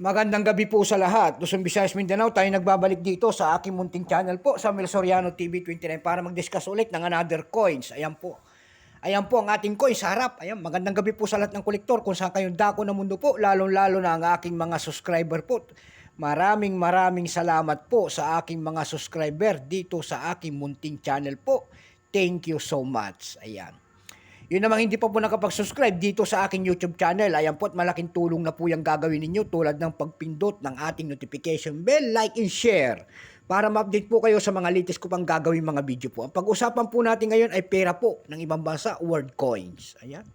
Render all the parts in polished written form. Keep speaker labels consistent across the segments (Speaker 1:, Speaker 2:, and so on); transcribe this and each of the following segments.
Speaker 1: Magandang gabi po sa lahat. Luzon, Visayas, Mindanao, tayo nagbabalik dito sa aking munting channel po, sa Mel Soriano TV 29 para mag-discuss ulit ng another coins. Ayan po. Ayan po ang ating coins sa harap. Ayan, magandang gabi po sa lahat ng kolektor kung saan kayong dako ng mundo po, lalong-lalo na ang aking mga subscriber po. Maraming salamat po sa aking mga subscriber dito sa aking munting channel po. Thank you so much. Ayan. Yun namang hindi pa po nakapag-subscribe dito sa aking YouTube channel, ayan po at malaking tulong na po yung gagawin ninyo tulad ng pagpindot ng ating notification bell, like and share para ma-update po kayo sa mga latest ko pang gagawin mga video po. Ang pag-usapan po natin ngayon ay pera po ng ibang bansa, world coins. Ayan.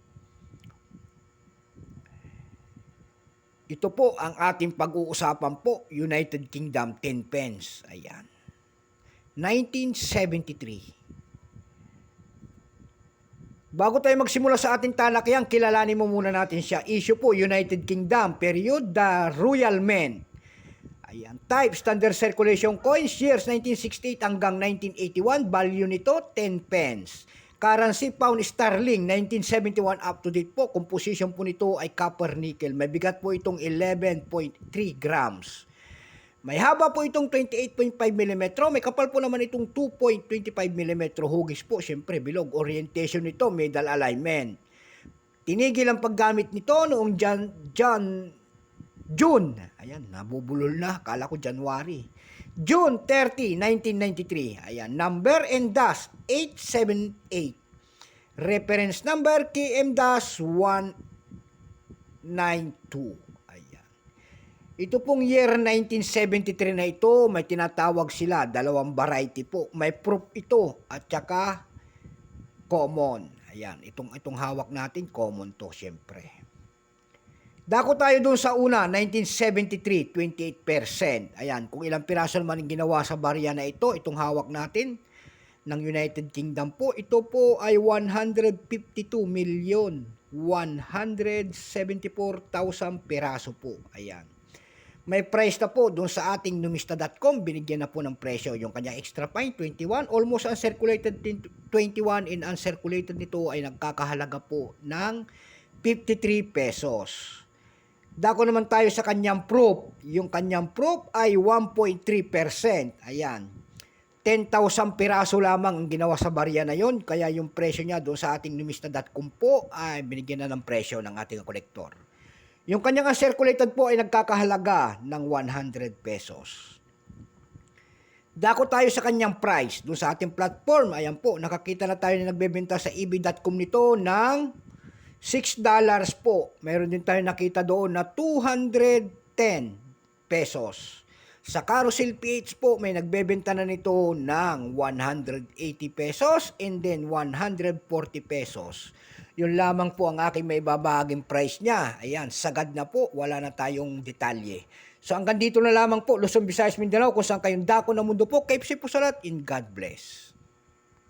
Speaker 1: Ito po ang ating pag-uusapan po, United Kingdom 10 pence. Ayan. 1973. Bago tayo magsimula sa ating talakayan, kilalanin mo muna natin siya. Issue po, United Kingdom, period, the Royal Mint. Ayan, type, standard circulation coins, years 1968 hanggang 1981, value nito, 10 pence. Currency, pound sterling, 1971 up to date po. Composition po nito ay copper nickel. May bigat po itong 11.3 grams. May haba po itong 28.5 mm, may kapal po naman itong 2.25 mm hugis po, syempre bilog. Orientation nito, middle alignment. Tinigil ang paggamit nito noong June. Ayan, nabubulol na, kala ko January. June 30, 1993. Ayan, number and dash 878. Reference number KM-192. Ito pong year 1973 na ito, may tinatawag sila, dalawang variety po. May proof ito at saka common. Ayan, itong hawak natin, common to syempre. Dako tayo dun sa una, 1973, 28%. Ayan, kung ilang piraso naman ang ginawa sa barya na ito, itong hawak natin ng United Kingdom po, ito po ay 152,174,000 piraso po. Ayan. May price na po doon sa ating numista.com, binigyan na po ng presyo. Yung kanyang extra fine, 21. Almost uncirculated 21, and uncirculated nito ay nagkakahalaga po ng 53 pesos. Dako naman tayo sa kanyang proof. Yung kanyang proof ay 1.3%. Ayan. 10,000 piraso lamang ang ginawa sa barya na yon. Kaya yung presyo niya doon sa ating numista.com po ay binigyan na ng presyo ng ating kolektor. Yung kanyang circulated po ay nagkakahalaga ng 100 pesos. Dako tayo sa kanyang price. Doon sa ating platform, ayan po, nakakita na tayo na nagbebenta sa ebay.com nito ng $6 po. Meron din tayo nakita doon na 210 pesos. Sa Carousel PH po, may nagbebenta na nito ng 180 pesos and then 140 pesos. Yun lamang po ang aking may babahaging price niya. Ayan, sagad na po, wala na tayong detalye. So hanggang dito na lamang po, Luzon, Visayas, Mindanao, kung saan kayong dako ng mundo po. Keep safe po sa lahat, and God bless.